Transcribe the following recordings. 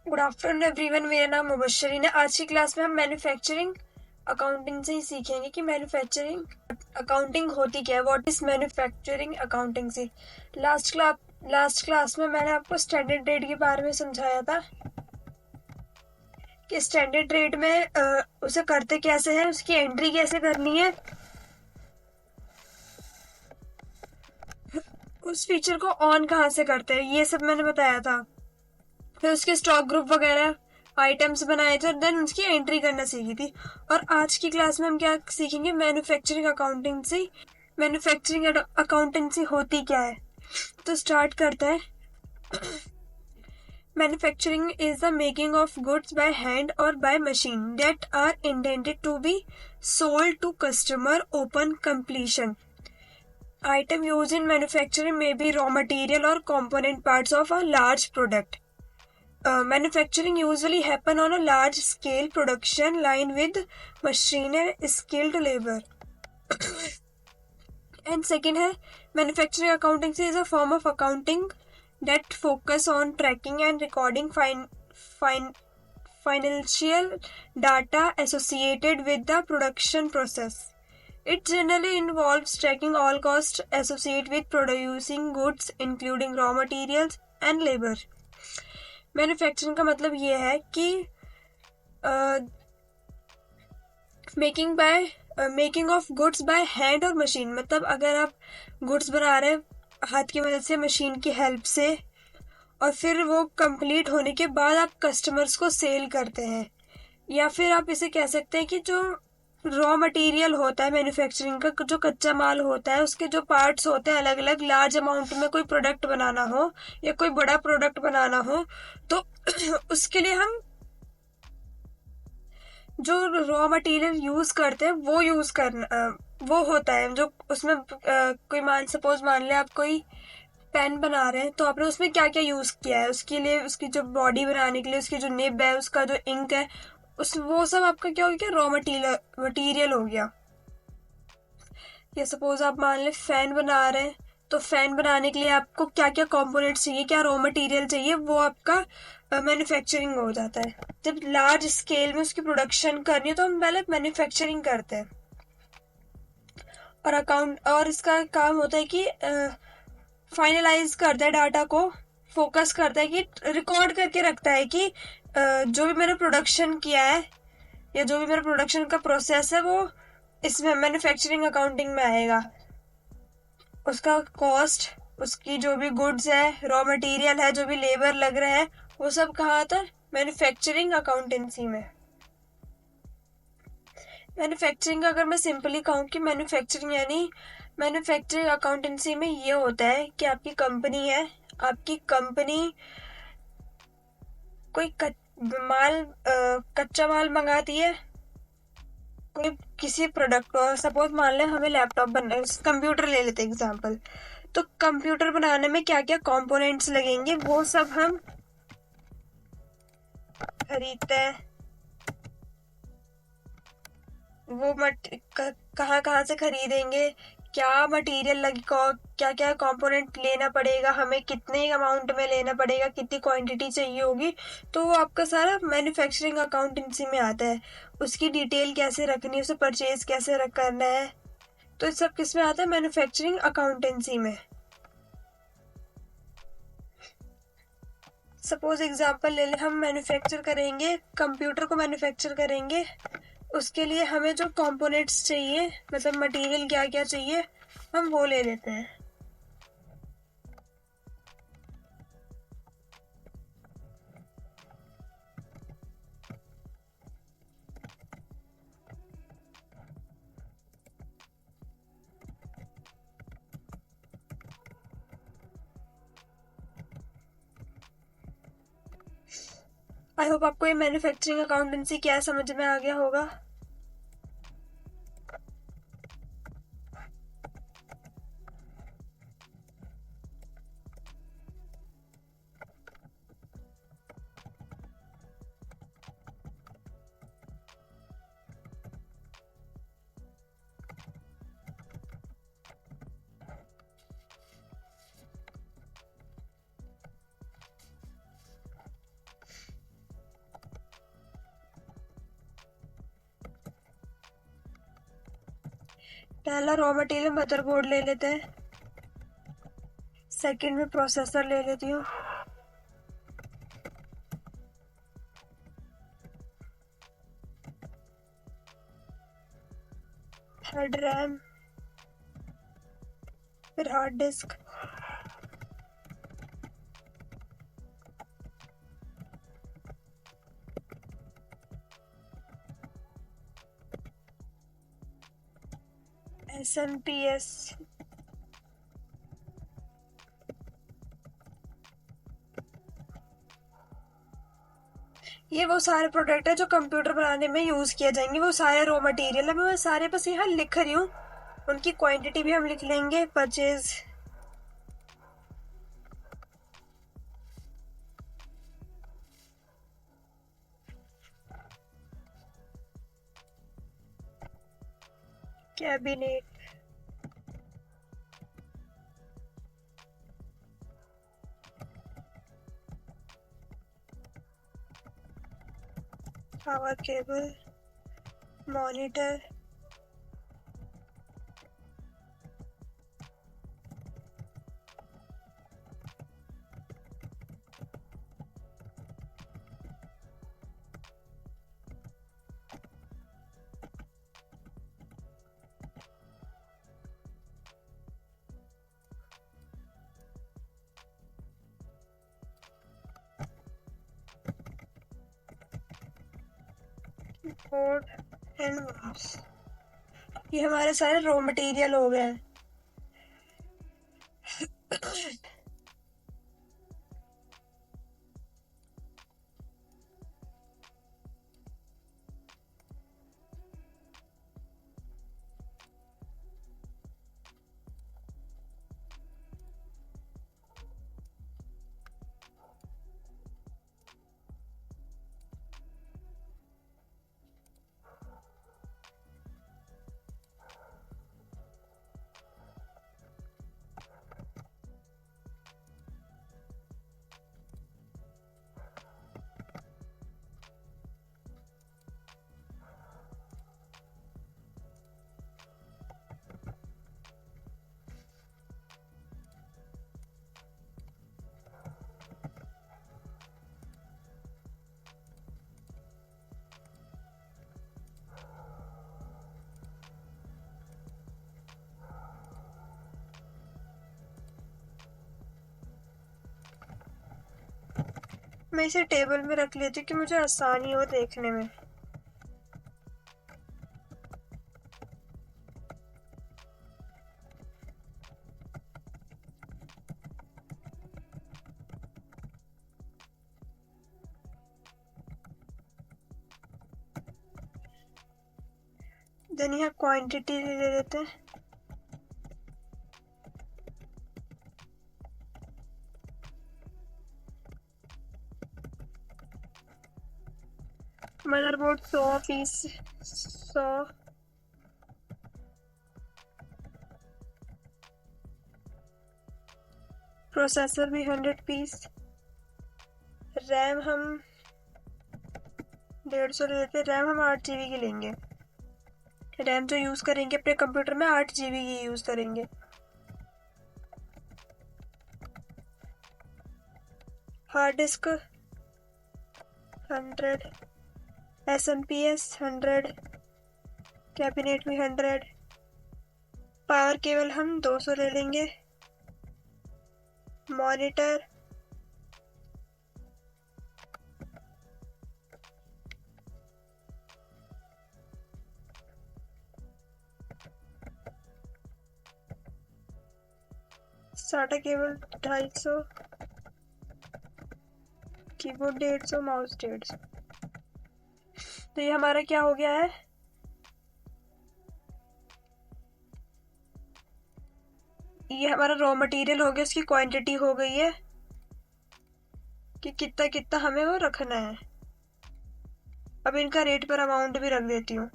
Good afternoon everyone, मेरा नाम मुबशरीन है। आज की क्लास में हम मैन्युफैक्चरिंग अकाउंटिंग से ही सीखेंगे कि मैन्युफैक्चरिंग अकाउंटिंग होती क्या है। व्हाट इज मैन्युफैक्चरिंग अकाउंटिंग से लास्ट क्लास में मैंने आपको स्टैंडर्ड रेट के बारे में समझाया था कि स्टैंडर्ड रेट में उसे करते कैसे हैं, उसकी एंट्री कैसे करनी है, उस फीचर को ऑन कहाँ से करते हैं, ये सब मैंने बताया था। फिर उसके स्टॉक ग्रुप वगैरह आइटम्स बनाए थे और देन उसकी एंट्री करना सीखी थी। और आज की क्लास में हम क्या सीखेंगे, मैन्युफैक्चरिंग अकाउंटेंसी। मैन्युफैक्चरिंग अकाउंटेंसी होती क्या है, तो स्टार्ट करते हैं। Manufacturing is the making of goods by hand और by machine that are intended to be sold to customer open completion. Item used in manufacturing may be raw material or component parts of a large product. Manufacturing usually happen on a large scale production line with machine and skilled labor. And second है, manufacturing accounting is a form of accounting that focus on tracking and recording financial data associated with the production process. It generally involves tracking all costs associated with producing goods, including raw materials and labor. Manufacturing का मतलब ये है कि making of goods by hand और machine. मतलब अगर आप goods बना रहे हैं हाथ की मदद से, मशीन की हेल्प से, और फिर वो कंप्लीट होने के बाद आप कस्टमर्स को सेल करते हैं, या फिर आप इसे कह सकते हैं कि जो रॉ मटेरियल होता है मैन्युफैक्चरिंग का, जो कच्चा माल होता है, उसके जो पार्ट्स होते हैं अलग अलग, लार्ज अमाउंट में कोई प्रोडक्ट बनाना हो या कोई बड़ा प्रोडक्ट बनाना हो, तो उसके लिए हम जो रॉ मटेरियल यूज करते हैं वो यूज करना वो होता है जो उसमें कोई मान ले आप कोई पेन बना रहे हैं, तो आपने उसमें क्या क्या यूज किया है, उसके लिए उसकी जो बॉडी बनाने के लिए उसकी जो निब है, उसका जो इंक है, उस वो सब आपका क्या हो गया, रॉ मटेरियल हो गया। या सपोज आप मान ले फैन बना रहे हैं, तो फैन बनाने के लिए आपको क्या क्या कंपोनेंट्स चाहिए, क्या रॉ मटेरियल चाहिए, वो आपका मैन्युफैक्चरिंग हो जाता है। जब लार्ज स्केल में उसकी प्रोडक्शन करनी है तो हम पहले मैन्युफैक्चरिंग करते हैं। और इसका काम होता है कि फाइनलाइज करता है डाटा को, फोकस करता है कि रिकॉर्ड करके रखता है कि जो भी मैंने प्रोडक्शन किया है या जो भी मेरा प्रोडक्शन का प्रोसेस है वो इसमें मैन्युफैक्चरिंग अकाउंटिंग में आएगा। उसका कॉस्ट, उसकी जो भी गुड्स है, रॉ मटेरियल है, जो भी लेबर लग रहा है, वो सब कहाँ आता है, मैन्युफैक्चरिंग अकाउंटेंसी में। मैन्युफैक्चरिंग अगर मैं सिंपली कहूँ कि मैन्युफैक्चरिंग अकाउंटेंसी में ये होता है कि आपकी कंपनी है, आपकी कंपनी कोई कच्चा माल मंगाती है, कोई किसी प्रोडक्ट को, सपोज मान ले हमें लैपटॉप बनना है, कंप्यूटर ले लेते एग्जांपल, तो कंप्यूटर बनाने में क्या क्या कंपोनेंट्स लगेंगे वो सब हम खरीदते हैं। वो कहाँ से खरीदेंगे, क्या मटेरियल लगेगा, क्या क्या कंपोनेंट लेना पड़ेगा, हमें कितने अमाउंट में लेना पड़ेगा, कितनी क्वांटिटी चाहिए होगी, तो वो आपका सारा मैन्युफैक्चरिंग अकाउंटेंसी में आता है। उसकी डिटेल कैसे रखनी है, उसे परचेज कैसे करना है, तो सब किस में आता है, मैन्युफैक्चरिंग अकाउंटेंसी में। सपोज एग्जांपल ले ले, हम मैन्युफैक्चर करेंगे, कंप्यूटर को मैन्युफैक्चर करेंगे, उसके लिए हमें जो कंपोनेंट्स चाहिए, मतलब मटेरियल क्या क्या चाहिए, हम वो ले लेते हैं। आई होप आपको ये मैन्युफैक्चरिंग अकाउंटेंसी क्या समझ में आ गया होगा। पहला रॉ मटेरियल मदरबोर्ड ले लेते हैं, सेकंड में प्रोसेसर ले लेती हूँ, थर्ड रैम, फिर हार्ड डिस्क, SMPS, ये वो सारे प्रोडक्ट है जो कंप्यूटर बनाने में यूज किए जाएंगे, वो सारे रॉ मटेरियल है, मैं सारे बस यहाँ लिख रही हूँ, उनकी क्वांटिटी भी हम लिख लेंगे। Purchase cabinet, power cable, monitor, keyboard and mouse, ये हमारे सारे रॉ मटेरियल हो गए हैं। मैं इसे टेबल में रख लेती हूँ कि मुझे आसानी हो देखने में। देन यहाँ क्वांटिटी ले लेते हैं, मदरबोर्ड 100 पीस, 100, प्रोसेसर भी 100 पीस, रैम हम 150 ले लेते हैं, रैम हम 8 GB की लेंगे, रैम जो यूज़ करेंगे अपने कंप्यूटर में 8 GB की यूज़ करेंगे। हार्ड डिस्क 100, SMPS 100, कैबिनेट भी 100, पावर केबल हम 200 ले लेंगे, मॉनिटर, साटा केबल 250, कीबोर्ड 150, माउस 150। तो ये हमारा क्या हो गया है, ये हमारा रॉ मटेरियल हो गया, उसकी क्वांटिटी हो गई है कि कितना कितना हमें वो रखना है। अब इनका रेट पर अमाउंट भी रख देती हूँ।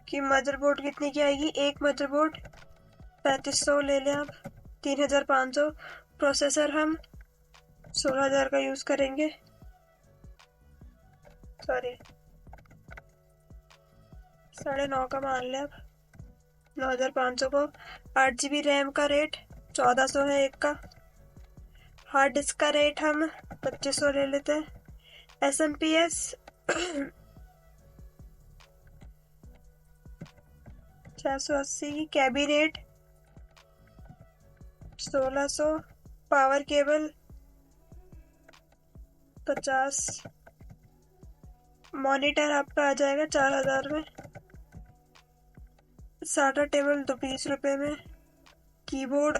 कि मदरबोर्ड कितने की आएगी। एक मदरबोर्ड 3500 ले लें आप, 3500। प्रोसेसर हम 16000 का यूज़ करेंगे, सॉरी 9.5 का मान लें आप, 9500 को। 8 GB रैम का रेट 1400 है एक का। हार्ड डिस्क का रेट हम 2500 ले लेते हैं। SMPS 480 की। कैबिनेट 1600। Power cable 50। मॉनिटर आपका आ जाएगा 4000 में। साटा टेबल 20 रुपये में। कीबोर्ड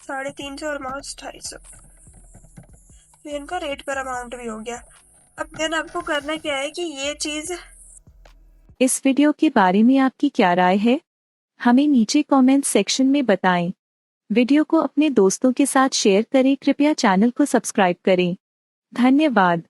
350 और माउस 250। तो इनका रेट पर अमाउंट भी हो गया। अब देन आपको करना क्या है कि ये चीज़, इस वीडियो के बारे में आपकी क्या राय है, हमें नीचे कमेंट सेक्शन में बताएं। वीडियो को अपने दोस्तों के साथ शेयर करें। कृपया चैनल को सब्सक्राइब करें। धन्यवाद।